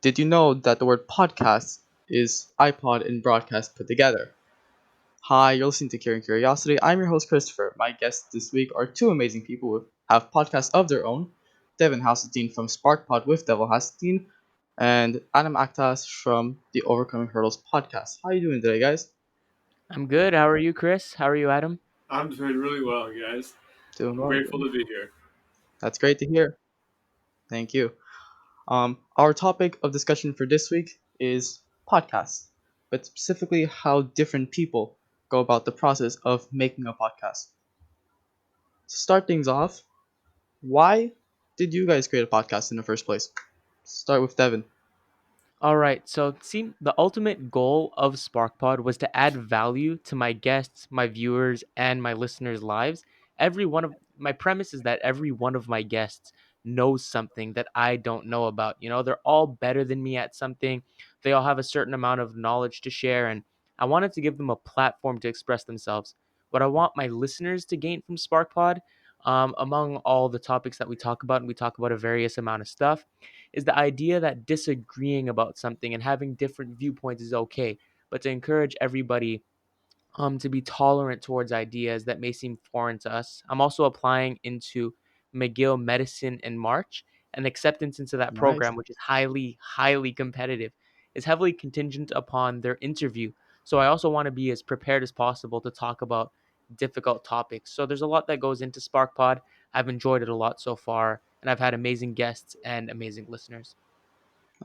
Did you know that the word podcast is iPod and broadcast put together? Hi, you're listening to Curing Curiosity. I'm your host, Christopher. My guests this week are two amazing people who have podcasts of their own, Devon Haseltine from Sparkpod with Devon Haseltine, and Adam Aktaş from the Overcoming Hurdles podcast. How are you doing today, guys? I'm good. How are you, Chris? How are you, Adam? I'm doing really well, guys. Doing I'm well. grateful to be here. That's great to hear. Thank you. Our topic of discussion for this week is podcasts, but specifically how different people go about the process of making a podcast. To start things off, why did you guys create a podcast in the first place? Start with Devin. All right. So, see, the ultimate goal of Sparkpod was to add value to my guests, my viewers, and my listeners' lives. Every one of my premise is that every one of my guests knows something that I don't know about. They're all better than me at something. They all have a certain amount of knowledge to share, and I wanted to give them a platform to express themselves. What I want my listeners to gain from Sparkpod, among all the topics that we talk about, and we talk about a various amount of stuff, is the idea that disagreeing about something and having different viewpoints is okay, but to encourage everybody to be tolerant towards ideas that may seem foreign to us. I'm also applying into McGill Medicine in March, and acceptance into that Nice. program, which is highly, highly competitive, is heavily contingent upon their interview. So I also want to be as prepared as possible to talk about difficult topics. So there's a lot that goes into SparkPod. I've enjoyed it a lot so far, and I've had amazing guests and amazing listeners.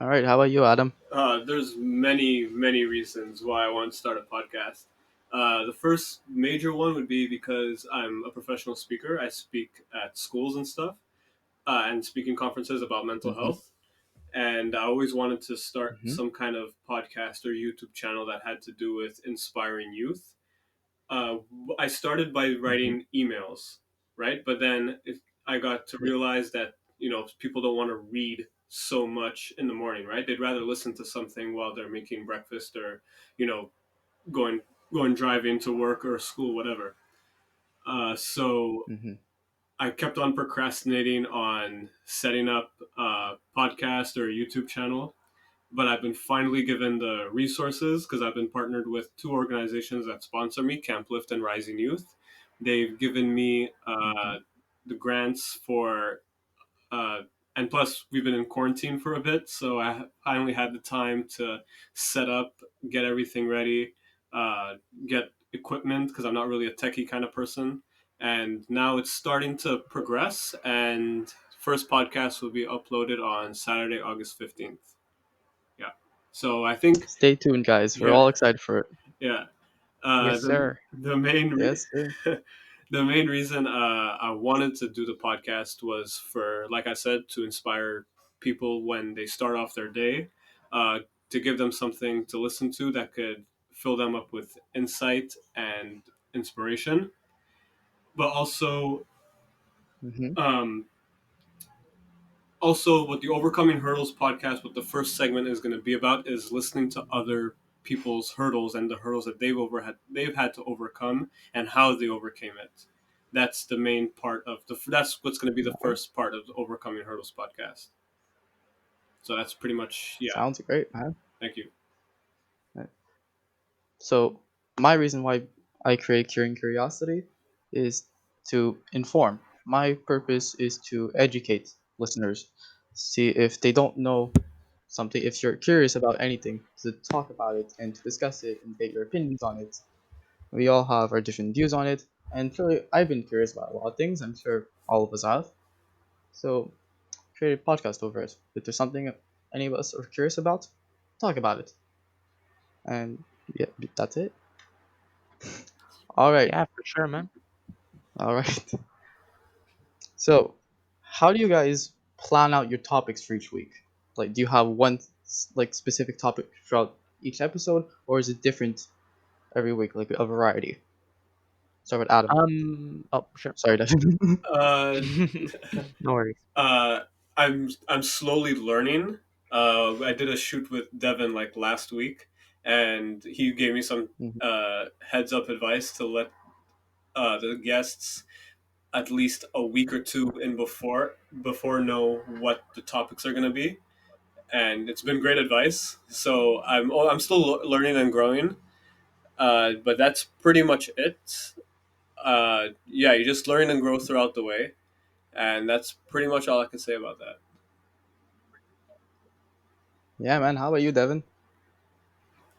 All right. How about you, Adam? There's many reasons why I want to start a podcast. The first major one would be because I'm a professional speaker. I speak at schools and stuff, and speaking conferences about mental Mm-hmm. health. And I always wanted to start Mm-hmm. some kind of podcast or YouTube channel that had to do with inspiring youth. uh, I started by Mm-hmm. writing emails, right? But then I got to Yeah. realize that people don't want to read so much in the morning, right? They'd rather listen to something while they're making breakfast or you know going going driving to work or school, whatever. So Mm-hmm. I kept on procrastinating on setting up a podcast or a YouTube channel, but I've been finally given the resources because I've been partnered with two organizations that sponsor me, Camp Lift and Rising Youth. They've given me Mm-hmm. the grants for, uh, and plus we've been in quarantine for a bit, so I finally had the time to set up, get everything ready, get equipment because I'm not really a techie kind of person. And now it's starting to progress, and first podcast will be uploaded on Saturday, August 15th. Yeah. So I think, Stay tuned, guys. We're yeah, all excited for it. yeah. Yes, The sir. main Yes, sir. the main reason I wanted to do the podcast was for, like I said, to inspire people when they start off their day, uh, to give them something to listen to that could fill them up with insight and inspiration, but Mm-hmm. um, also what the Overcoming Hurdles podcast, what the first segment is going to be about, is listening to other people's hurdles and the hurdles that they've had to overcome and how they overcame it. That's the main part of that's what's going to be the All right. first part of the Overcoming Hurdles podcast. So that's pretty much, yeah. Sounds great, man. Thank you. Right. So, my reason why I create Curing Curiosity is to inform. My purpose is to educate listeners. See if they don't know something, if you're curious about anything, to talk about it and to discuss it and get your opinions on it. We all have our different views on it, and clearly, I've been curious about a lot of things. I'm sure all of us have. So, create a podcast over it. If there's something any of us are curious about, talk about it. And yeah, that's it. All right, Yeah, for sure, man. all right. So, how do you guys plan out your topics for each week? Like, do you have one like specific topic throughout each episode, or is it different every week, like a variety? Start with Adam. Oh, sure. Sorry, Devin. Uh, No worries. uh, I'm slowly learning. I did a shoot with Devin like last week, and he gave me some Mhm. heads up advice to let the guests at least a week or two in before know what the topics are going to be. and it's been great advice. So I'm still learning and growing, but that's pretty much it. Yeah, you just learn and grow throughout the way, and that's pretty much all I can say about that. Yeah, man. How about you, Devin?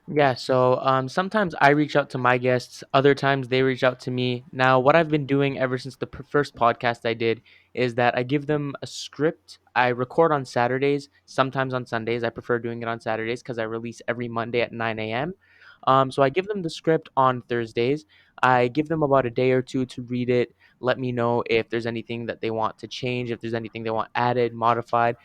Yeah, so sometimes I reach out to my guests, other times they reach out to me. Now, what I've been doing ever since the first podcast I did is that I give them a script. I record on Saturdays, sometimes on Sundays. I prefer doing it on Saturdays because I release every Monday at 9 a.m. So I give them the script on Thursdays. I give them about a day or two to read it, let me know if there's anything that they want to change, if there's anything they want added, modified.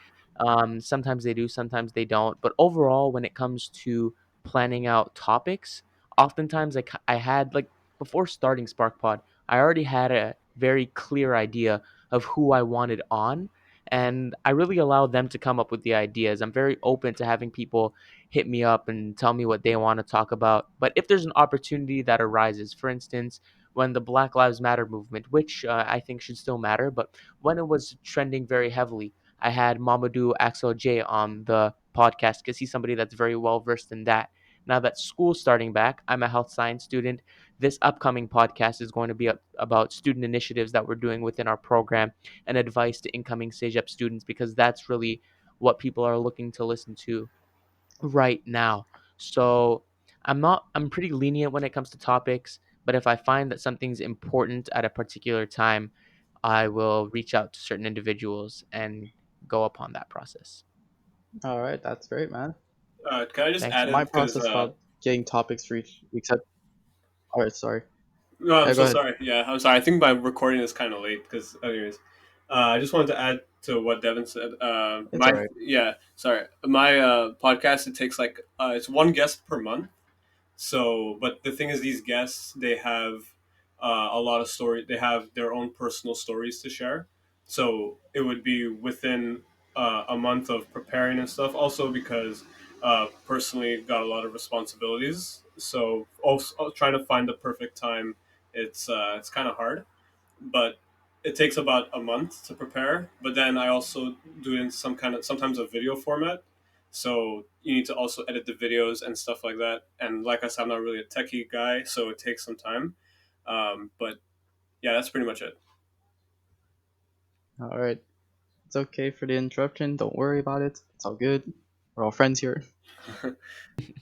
Sometimes they do, sometimes they don't. But overall, when it comes to planning out topics, oftentimes I had like before starting Sparkpod, I already had a very clear idea of who I wanted on, and I really allow them to come up with the ideas. I'm very open to having people hit me up and tell me what they want to talk about. But if there's an opportunity that arises, for instance, when the Black Lives Matter movement, which I think should still matter, but when it was trending very heavily, I had Mamadou Axel J on the podcast because he's somebody that's very well versed in that. Now that school's starting back, I'm a health science student. This upcoming podcast is going to be about student initiatives that we're doing within our program and advice to incoming CEGEP students because that's really what people are looking to listen to right now. So I'm pretty lenient when it comes to topics, but if I find that something's important at a particular time, I will reach out to certain individuals and go upon that process. All right, that's great, man. Can I just Thanks. So add my in because process about getting topics for each week. All right, sorry. no, I'm Yeah, go so ahead. sorry. Yeah, I'm sorry. I think my recording is kind of late because, anyways, I just wanted to add to what Devin said. It's all right. Sorry, my podcast it takes like it's one guest per month. So, but the thing is, these guests they have a lot of story. They have their own personal stories to share. So it would be within a month of preparing and stuff. Also because personally got a lot of responsibilities. So also trying to find the perfect time, it's kind of hard, but it takes about a month to prepare. But then I also do it in some kind of sometimes a video format. So you need to also edit the videos and stuff like that. And like I said, I'm not really a techie guy, so it takes some time. But yeah, that's pretty much it. All right. It's okay for the interruption. Don't worry about it. It's all good. We're all friends here.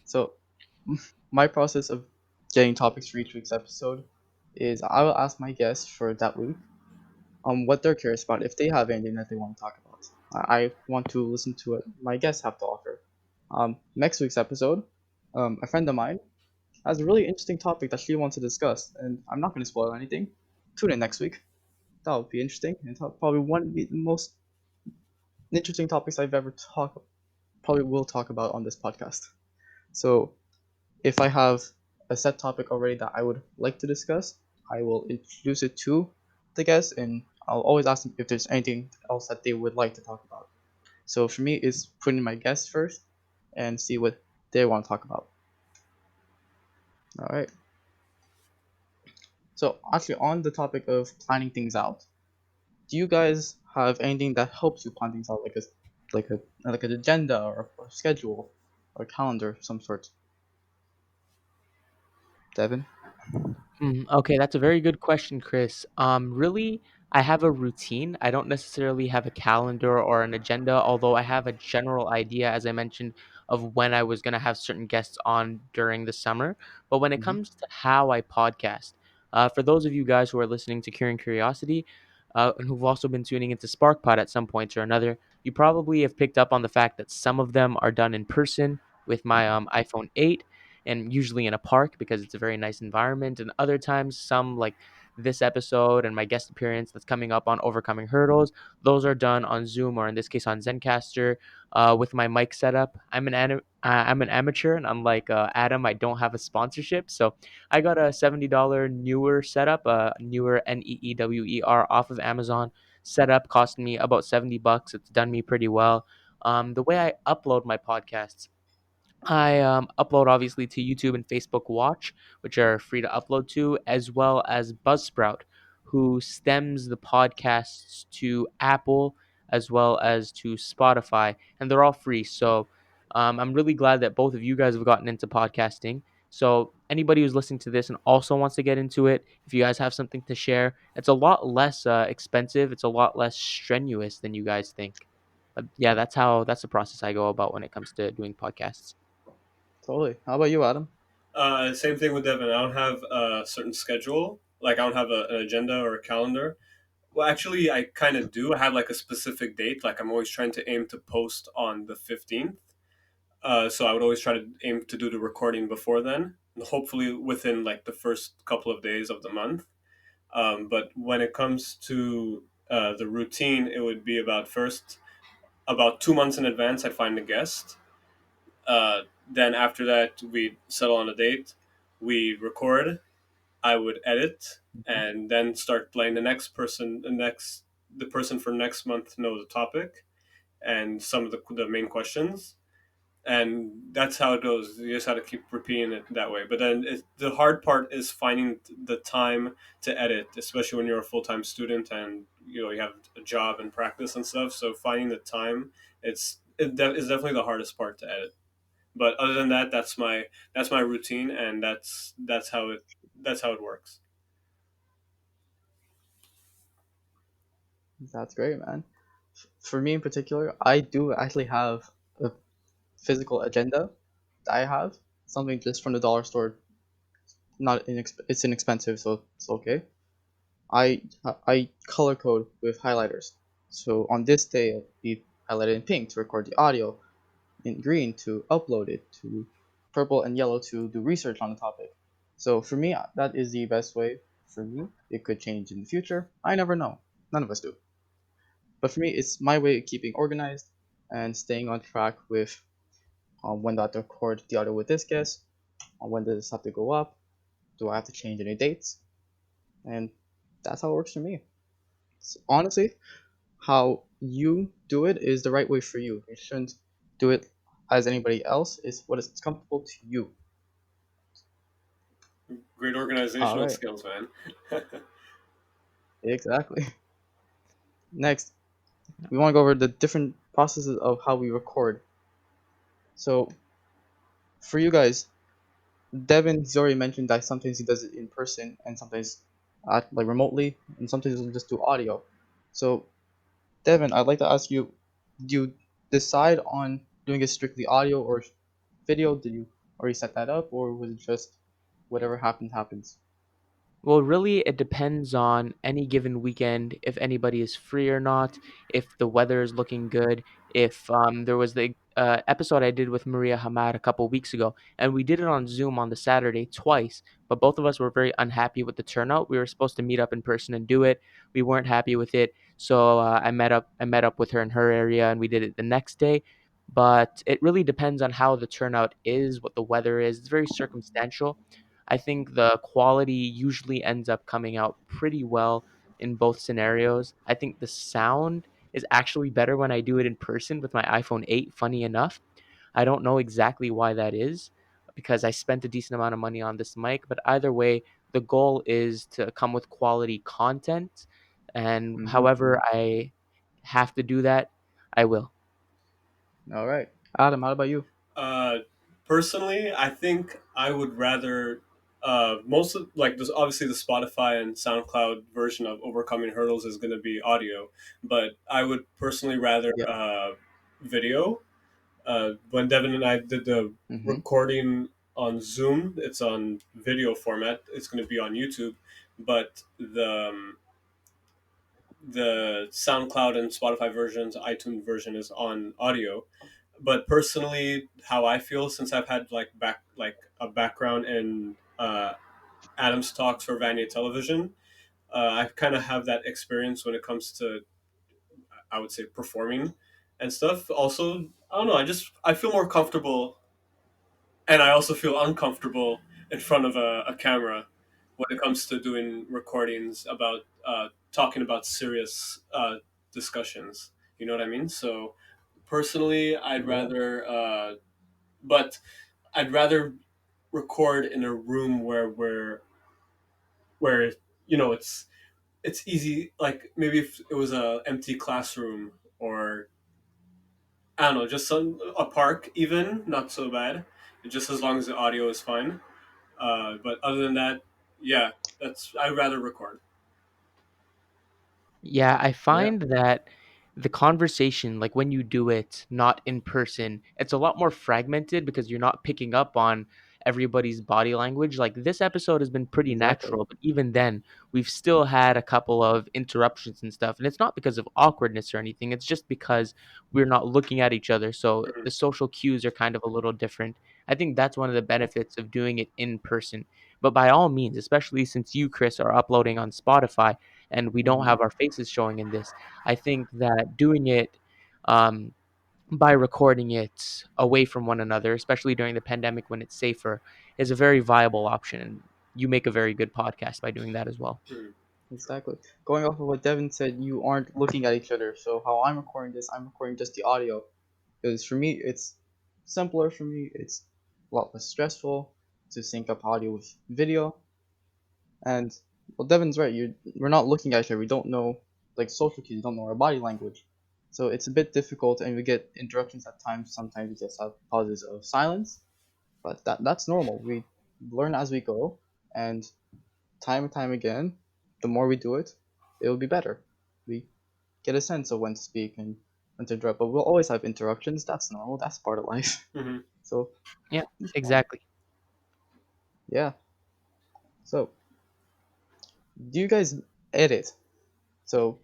So, my process of getting topics for each week's episode is I will ask my guests for that week what they're curious about, if they have anything that they want to talk about. I want to listen to what my guests have to offer. Next week's episode, a friend of mine has a really interesting topic that she wants to discuss, and I'm not going to spoil anything. Tune in next week. That would be interesting, and probably one of the most interesting topics I've ever probably will talk about on this podcast. So if I have a set topic already that I would like to discuss, I will introduce it to the guests, and I'll always ask them if there's anything else that they would like to talk about. So for me, it's putting my guests first and see what they want to talk about. All right. So actually, on the topic of planning things out, do you guys have anything that helps you plan things out, like an agenda or schedule or calendar of some sort? Devin? Okay, that's a very good question, Chris. Really, I have a routine. I don't necessarily have a calendar or an agenda, although I have a general idea, as I mentioned, of when I was going to have certain guests on during the summer. But when it Mm-hmm. comes to how I podcast, for those of you guys who are listening to Curing Curiosity, and who've also been tuning into SparkPod at some point or another, you probably have picked up on the fact that some of them are done in person with my iPhone 8 and usually in a park because it's a very nice environment. And other times, some like this episode and my guest appearance that's coming up on Overcoming Hurdles, those are done on Zoom or in this case on Zencaster with my mic setup. I'm an amateur, and unlike Adam, I don't have a sponsorship, so I got a $70 newer setup, a newer Neewer off of Amazon setup, cost me about $70. It's done me pretty well. The way I upload my podcasts, I upload obviously to YouTube and Facebook Watch, which are free to upload to, as well as Buzzsprout, who stems the podcasts to Apple. as well as to Spotify, and they're all free. So I'm really glad that both of you guys have gotten into podcasting. So anybody who's listening to this and also wants to get into it, if you guys have something to share, it's a lot less expensive. It's a lot less strenuous than you guys think. But yeah, that's the process I go about when it comes to doing podcasts. Totally. How about you, Adam? Same thing with Devin. I don't have a certain schedule. Like I don't have an agenda or a calendar. Well, actually, I kind of do. I have like a specific date. Like I'm always trying to aim to post on the 15th. So I would always try to aim to do the recording before then, hopefully within like the first couple of days of the month. But when it comes to the routine, it would be about 2 months in advance. I'd find a guest. Uh, then after that, we settle on a date. We record. I would edit, Mhm. and then start playing the person for next month know the topic and some of the main questions, and that's how it goes. You just have to keep repeating it that way. But then the hard part is finding the time to edit, especially when you're a full-time student and you have a job and practice and stuff. So finding the time, is definitely the hardest part to edit. But other than that, that's my routine, and that's how it works. That's great, man. For me in particular, I do actually have a physical agenda that I have. Something just from the dollar store. Not it's inexpensive, so it's okay. I color code with highlighters. So on this day, I'll be highlighted in pink to record the audio, in green to upload it, to purple and yellow to do research on the topic. So for me, that is the best way for me. It could change in the future. I never know. None of us do. But for me, it's my way of keeping organized and staying on track with when do I have to record the audio with this guest, when does this have to go up, do I have to change any dates, and that's how it works for me. Honestly, how you do it is the right way for you. You shouldn't do it as anybody else. It's what is comfortable to you. Great All organizational right, skills, man. exactly. Next, we want to go over the different processes of how we record. So for you guys, Devin, he's already mentioned that sometimes he does it in person and sometimes like remotely, and sometimes he'll just do audio. So Devin, I'd like to ask you, do you decide on doing it strictly audio or video? Did you already set that up, or was it just whatever happens happens? Well, really, it depends on any given weekend, if anybody is free or not, if the weather is looking good, if there was the episode I did with Maria Hamad a couple weeks ago, and we did it on Zoom on the Saturday twice, but both of us were very unhappy with the turnout. We were supposed to meet up in person and do it. We weren't happy with it, so I met up with her in her area, and we did it the next day. But it really depends on how the turnout is, what the weather is. It's very circumstantial. I think the quality usually ends up coming out pretty well in both scenarios. I think the sound is actually better when I do it in person with my iPhone 8, funny enough. I don't know exactly why that is because I spent a decent amount of money on this mic, but either way, the goal is to come with quality content. And Mm-hmm. however I have to do that, I will. All right, Adam, how about you? Uh, Personally, I think I would rather most of like there's obviously the Spotify and SoundCloud version of Overcoming Hurdles is going to be audio, but I would personally rather Yeah. video. When Devin and I did the Mm-hmm. recording on Zoom, it's on video format. It's going to be on YouTube, but the SoundCloud and Spotify versions, iTunes version is on audio. But personally, how I feel since I've had like a background in Adam's talks for Vanier Television, I kind of have that experience when it comes to, I would say, performing and stuff. Also, I don't know. I feel more comfortable, and I also feel uncomfortable in front of a camera when it comes to doing recordings about talking about serious discussions. You know what I mean? So personally, Yeah. but I'd rather record in a room where it's easy. Like maybe if it was a empty classroom or I don't know, just a park even, not so bad. Just as long as the audio is fine. But other than that, yeah, that's I'd rather record. Yeah, I Yeah, find that the conversation, like when you do it not in person, it's a lot more fragmented because you're not picking up on everybody's body language. Like this episode has been pretty exactly. natural, but even then, we've still had a couple of interruptions and stuff. And it's not because of awkwardness or anything, it's just because we're not looking at each other. So Mhm. the social cues are kind of a little different. I think that's one of the benefits of doing it in person. But by all means, especially since you, Chris, are uploading on Spotify, and we don't Hmm. have our faces showing in this. I think that doing it um, by recording it away from one another, especially during the pandemic when it's safer, is a very viable option. And you make a very good podcast by doing that as well. Mhm. Exactly. Going off of what Devin said, you aren't looking at each other. So how I'm recording this, I'm recording just the audio. Because for me, it's simpler for me. It's a lot less stressful to sync up audio with video. And well, Devin's right. We're not looking at each other. We don't know like social cues. We don't know our body language. So it's a bit difficult, and we get interruptions at times. Sometimes we just have pauses of silence, but that's normal. We learn as we go, and time and time again, the more we do it, it will be better. We get a sense of when to speak and when to interrupt. But we'll always have interruptions. That's normal. That's part of life. Mhm. So Yeah, it's fine. exactly. Yeah. So do you guys edit? So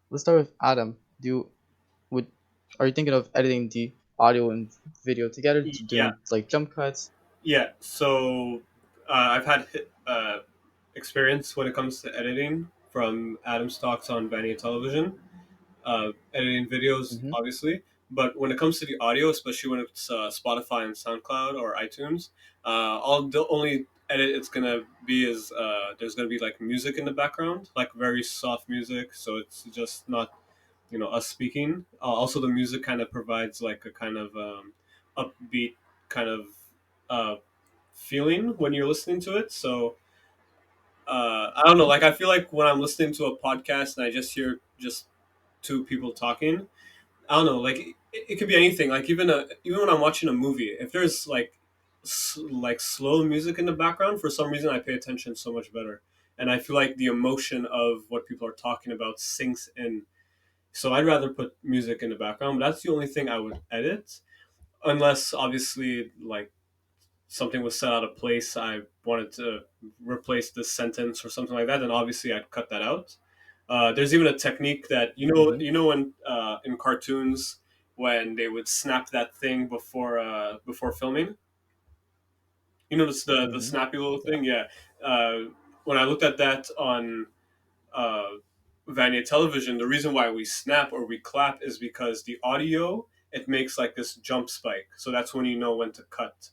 let's start with Adam. Do you would are you thinking of editing the audio and video together, Yeah, doing like jump cuts? yeah. So I've had experience when it comes to editing from Adam's talks on Vanity Television. Editing videos, Mm-hmm. obviously. But when it comes to the audio, especially when it's Spotify and SoundCloud or iTunes, all the only edit it's gonna be is there's gonna be like music in the background, like very soft music, so it's just not us speaking. Also, the music kind of provides like a kind of upbeat kind of uh, feeling when you're listening to it. So I don't know, like I feel like when I'm listening to a podcast and I just hear just two people talking, I don't know, like it could be anything. Like even when I'm watching a movie, if there's like like slow music in the background, for some reason I pay attention so much better, and I feel like the emotion of what people are talking about sinks in. So I'd rather put music in the background. But that's the only thing I would edit, unless obviously like something was set out of place. I wanted to replace this sentence or something like that. Then obviously I'd cut that out. There's even a technique that Mm-hmm. when in cartoons when they would snap that thing before filming. You notice the Mm-hmm. snappy little Yeah. thing, yeah. When I looked at that on uh, Vania television, the reason why we snap or we clap is because the audio it makes like this jump spike. So that's when you know when to cut,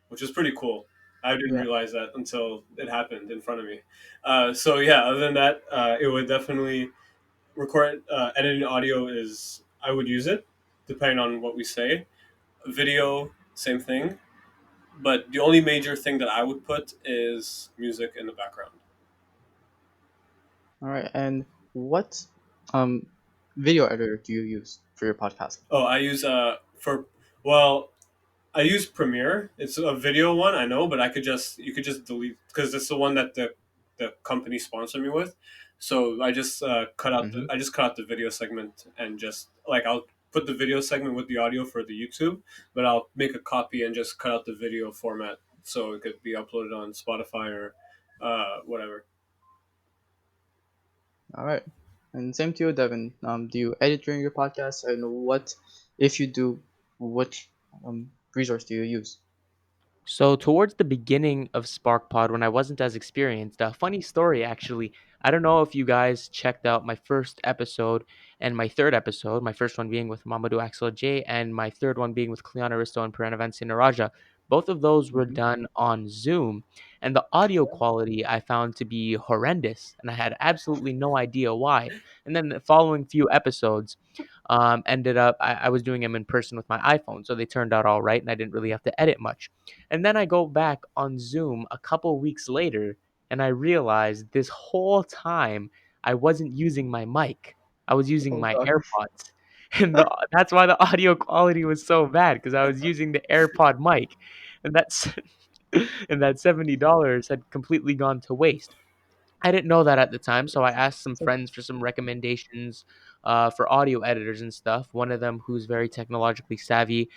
which is pretty cool. I didn't Yeah. realize that until it happened in front of me. So yeah, other than that, it would definitely editing audio is I would use it depending on what we say. Video, same thing. But the only major thing that I would put is music in the background. All right. And what um video editor do you use for your podcast? Oh, I use for well, I use Premiere. It's a video one, I know, but you could just delete because it's the one that the company sponsored me with. So Mm-hmm. I just cut out the video segment and just like I'll put the video segment with the audio for the YouTube, but I'll make a copy and just cut out the video format so it could be uploaded on Spotify or whatever. All right. And same to you, Devin. Do you edit during your podcast? And what, if you do, which resource do you use? So towards the beginning of Sparkpod, when I wasn't as experienced, a funny story actually. I don't know if you guys checked out my first episode and my third episode. My first one being with Mamadou Axel J, and my third one being with Cleon Aristo and Pranavan Sinaraja. Both of those were Mm-hmm. done on Zoom, and the audio quality I found to be horrendous, and I had absolutely no idea why. And then the following few episodes, ended up I was doing them in person with my iPhone, so they turned out all right, and I didn't really have to edit much. And then I go back on Zoom a couple weeks later and I realized this whole time I wasn't using my mic. I I was using Oh my god. AirPods. And that's why the audio quality was so bad, because I was using the AirPod mic, and that's and that $70 had completely gone to waste. I didn't know that at the time, so I asked some So, friends for some recommendations for audio editors and stuff. One of them, who's very technologically savvy,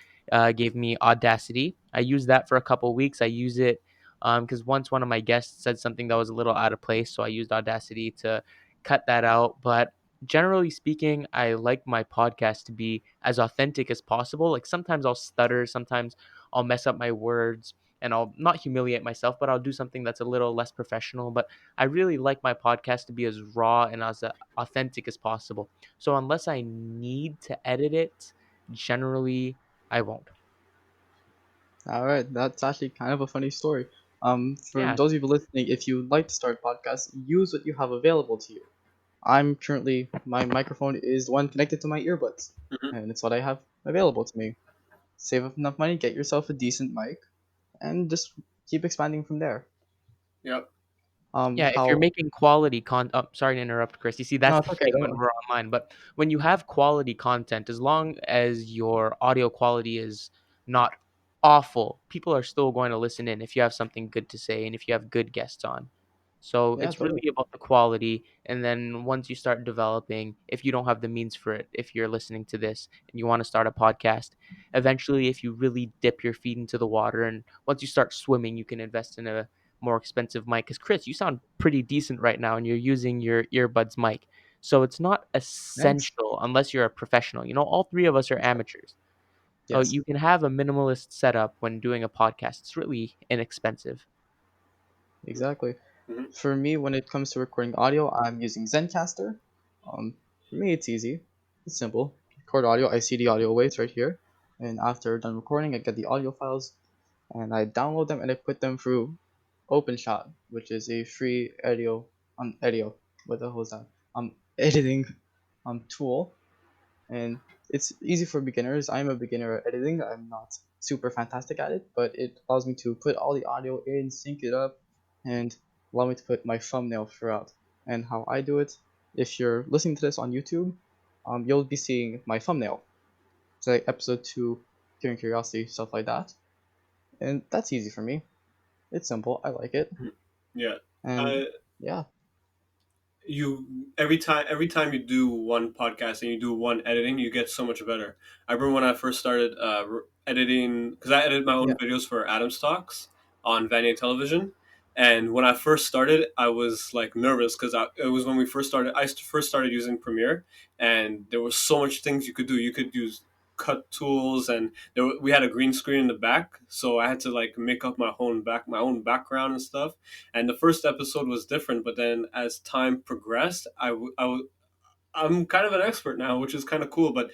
gave me Audacity. I used that for a couple weeks. I use it because once one of my guests said something that was a little out of place, so I used Audacity to cut that out. But generally speaking, I like my podcast to be as authentic as possible. Like sometimes I'll stutter, sometimes I'll mess up my words, and I'll not humiliate myself, but I'll do something that's a little less professional. But I really like my podcast to be as raw and as authentic as possible. So unless I need to edit it, generally I won't. all right, that's actually kind of a funny story. For Yeah. those of you listening, if you'd like to start a podcast, use what you have available to you. I'm currently my microphone is the one connected to my earbuds, Hmm. and it's what I have available to me. Save up enough money, get yourself a decent mic, and just keep expanding from there. Yep. Yeah, if you're How? making quality oh, sorry to interrupt, Chris. You see, No, that's it's the okay. thing Don't when worry. we're online. But when you have quality content, as long as your audio quality is not awful, people are still going to listen in if you have something good to say and if you have good guests on. So Yeah, it's totally. really about the quality. And then once you start developing, if you don't have the means for it, if you're listening to this and you want to start a podcast, eventually, if you really dip your feet into the water and once you start swimming, you can invest in a more expensive mic. Because Chris, you sound pretty decent right now, and you're using your earbuds mic. So it's not Thanks. essential unless you're a professional. All three of us are amateurs. So Yes, you can have a minimalist setup when doing a podcast. It's really inexpensive. exactly. Hmm. For me, when it comes to recording audio, I'm using Zencaster. For me, it's easy. It's simple. Record audio. I see the audio waves right here, and after done recording, I get the audio files and I download them and I put them through OpenShot, which is a free audio. What the hell is that? Editing tool, and it's easy for beginners. I'm a beginner at editing. I'm not super fantastic at it, but it allows me to put all the audio in, sync it up, and allow me to put my thumbnail throughout. And how I do it, if you're listening to this on YouTube, you'll be seeing my thumbnail. It's like episode 2, Curing Curiosity, stuff like that. And that's easy for me. It's simple. I like it. Yeah. And Uh, yeah, you every time you do one podcast and you do one editing, you get so much better. I remember when I first started editing, because I edited my own yeah, videos for Adam's talks on Vanier Television. And when I first started, I was like nervous because it was when we first started. First started using Premiere, and there was so much things you could do. You could use cut tools, and we had a green screen in the back, so I had to like make up my own background and stuff. And the first episode was different, but then as time progressed, I'm kind of an expert now, which is kind of cool. But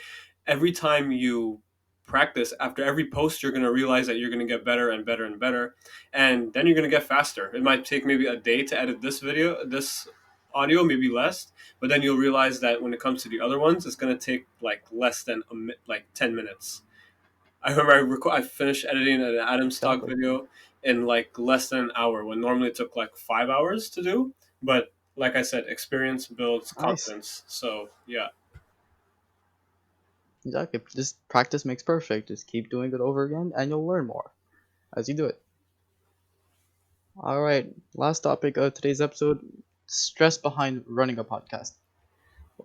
every time you practice, after every post, you're going to realize that you're going to get better and better and better, and then you're going to get faster. It might take maybe a day to edit this audio, maybe less, but then you'll realize that when it comes to the other ones, it's going to take like less than like 10 minutes. I remember I finished editing an Adam stock exactly. video in like less than an hour when normally it took like 5 hours to do. But like I said, experience builds Nice. confidence. So yeah. Exactly. Just practice makes perfect. Just keep doing it over again, and you'll learn more as you do it. All right. Last topic of today's episode: stress behind running a podcast.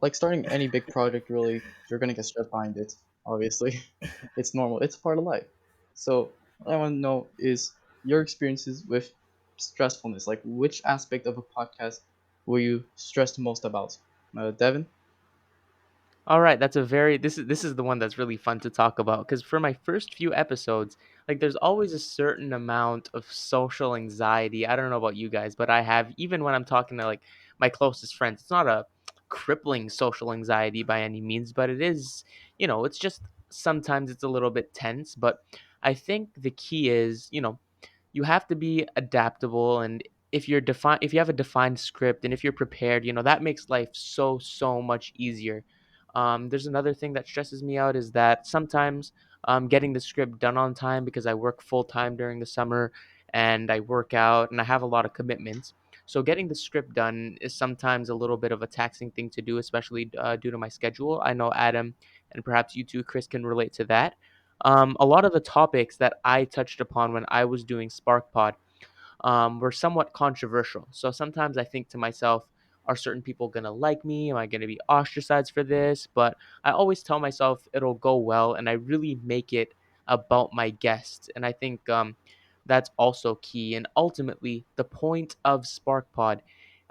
Like starting any big project, really, you're gonna get stressed behind it. Obviously, it's normal. It's part of life. So what I want to know is your experiences with stressfulness. Like, which aspect of a podcast were you stressed most about? Devin? All right, that's a very this is the one that's really fun to talk about, because for my first few episodes, like there's always a certain amount of social anxiety. I don't know about you guys, but I have, even when I'm talking to like my closest friends. It's not a crippling social anxiety by any means, but it is, it's just sometimes it's a little bit tense, but I think the key is, you have to be adaptable, and if you have a defined script and if you're prepared, that makes life so much easier. There's another thing that stresses me out is that sometimes getting the script done on time, because I work full time during the summer and I work out and I have a lot of commitments. So getting the script done is sometimes a little bit of a taxing thing to do, especially due to my schedule. I know Adam and perhaps you too, Chris, can relate to that. A lot of the topics that I touched upon when I was doing Sparkpod were somewhat controversial. So sometimes I think to myself, are certain people going to like me? Am I going to be ostracized for this? But I always tell myself it'll go well, and I really make it about my guests. And I think that's also key. And ultimately, the point of SparkPod,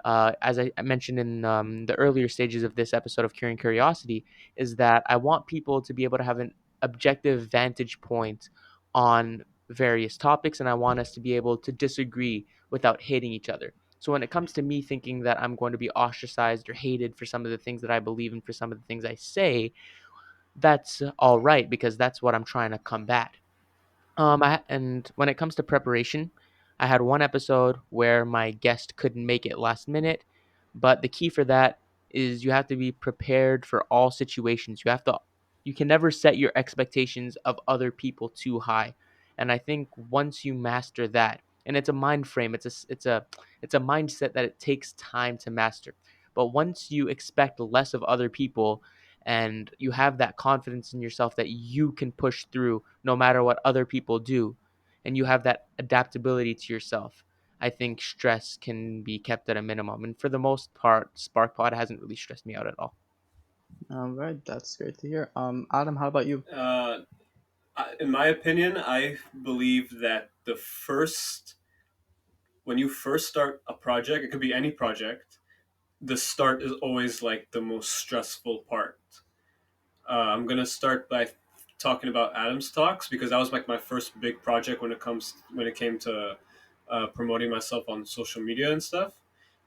as I mentioned in the earlier stages of this episode of Curing Curiosity, is that I want people to be able to have an objective vantage point on various topics, and I want us to be able to disagree without hating each other. So when it comes to me thinking that I'm going to be ostracized or hated for some of the things that I believe and for some of the things I say, that's all right because that's what I'm trying to combat. And when it comes to preparation, I had one episode where my guest couldn't make it last minute, but the key for that is you have to be prepared for all situations. You can never set your expectations of other people too high. And I think once you master that, and it's a mind frame, it's a mindset that it takes time to master. But once you expect less of other people and you have that confidence in yourself that you can push through no matter what other people do, and you have that adaptability to yourself, I think stress can be kept at a minimum. And for the most part, SparkPod hasn't really stressed me out at all. All right, that's great to hear. Adam, how about you? Uh, in my opinion, I believe that when you first start a project, it could be any project, the start is always like the most stressful part. I'm gonna start by talking about Adam's talks because that was like my first big project when it came to promoting myself on social media and stuff.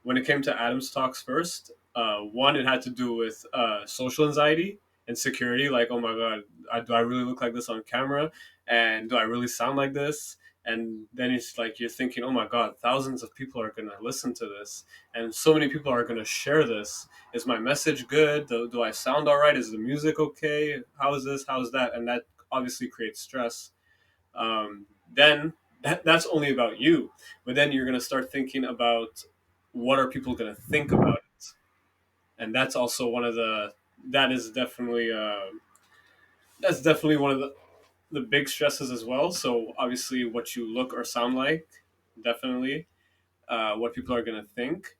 When it came to Adam's talks first, one it had to do with social anxiety and security. Like, oh my god, do I really look like this on camera? And do I really sound like this? And then it's like you're thinking, oh my god, thousands of people are gonna listen to this, and so many people are gonna share this. Is my message good? Do I sound all right? Is the music okay? How is this? How is that? And that obviously creates stress. Then that's only about you, but then you're gonna start thinking about what are people gonna think about it, and that's also one of the that is definitely that's definitely one of the big stresses as well. So obviously, what you look or sound like, definitely, what people are gonna think.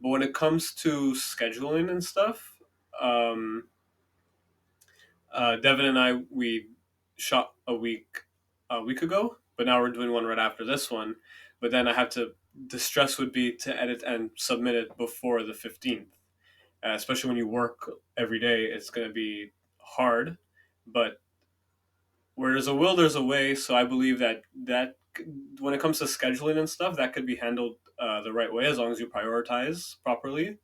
But when it comes to scheduling and stuff, um, Devin and I we shot a week ago, but now we're doing one right after this one. But then I have to. The stress would be to edit and submit it before the 15th. Especially when you work every day, it's going to be hard. But where there's a will, there's a way. So I believe that when it comes to scheduling and stuff, that could be handled the right way as long as you prioritize properly.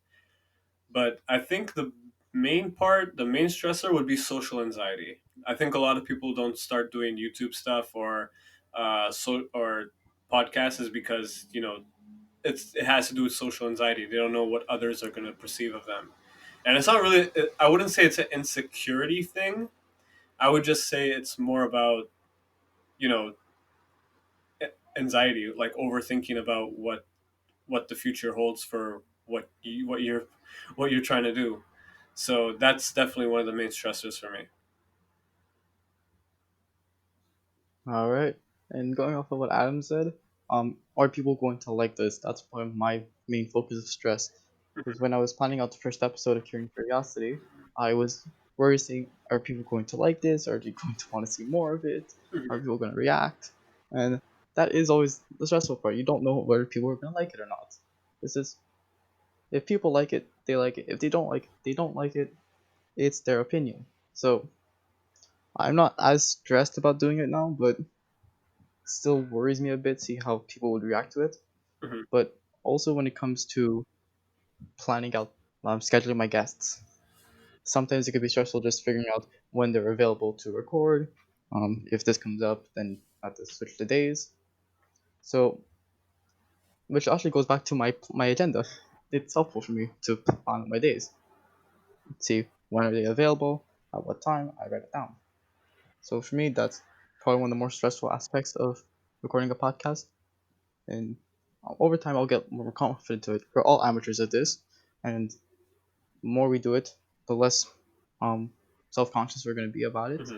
But I think the main stressor would be social anxiety. I think a lot of people don't start doing YouTube stuff or podcasts is because it has to do with social anxiety. They don't know what others are going to perceive of them, and it's not really. I wouldn't say it's an insecurity thing. I would just say it's more about you know anxiety, like overthinking about what the future holds for what you're trying to do. So that's definitely one of the main stressors for me. All right. And going off of what Adam said, are people going to like this? That's probably my main focus of stress. Because when I was planning out the first episode of Curing Curiosity, I was worried saying, are people going to like this? Are they going to want to see more of it? Are people going to react? And that is always the stressful part. You don't know whether people are going to like it or not. This is, if people like it, they like it. If they don't like it, they don't like it. It's their opinion. So I'm not as stressed about doing it now, but still worries me a bit, see how people would react to it. Hmm. But also when it comes to planning out, scheduling my guests, sometimes it could be stressful just figuring out when they're available to record. If this comes up, then I have to switch the days. So, which actually goes back to my agenda. It's helpful for me to plan my days, see when are they available, at what time. I write it down. So for me, that's probably one of the more stressful aspects of recording a podcast. And over time I'll get more confident to it. We're all amateurs at this, and the more we do it, the less um self-conscious we're going to be about it. Hmm.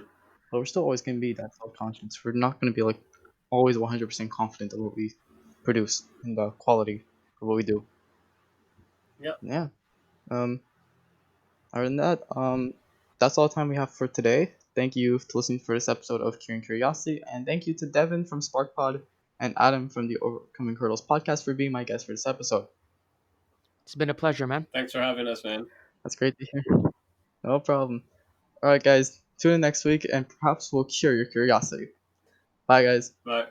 But we're still always going to be that self-conscious. We're not going to be like always 100% confident of what we produce and the quality of what we do. Yep. Yeah. Um. Other than that, that's all the time we have for today. Thank you for listening for this episode of Curing Curiosity, and thank you to Devon from Sparkpod and Adam from the Overcoming Hurdles podcast for being my guest for this episode. It's been a pleasure, man. Thanks for having us, man. That's great to hear. No problem. All right, guys. Tune in next week, and perhaps we'll cure your curiosity. Bye, guys. Bye.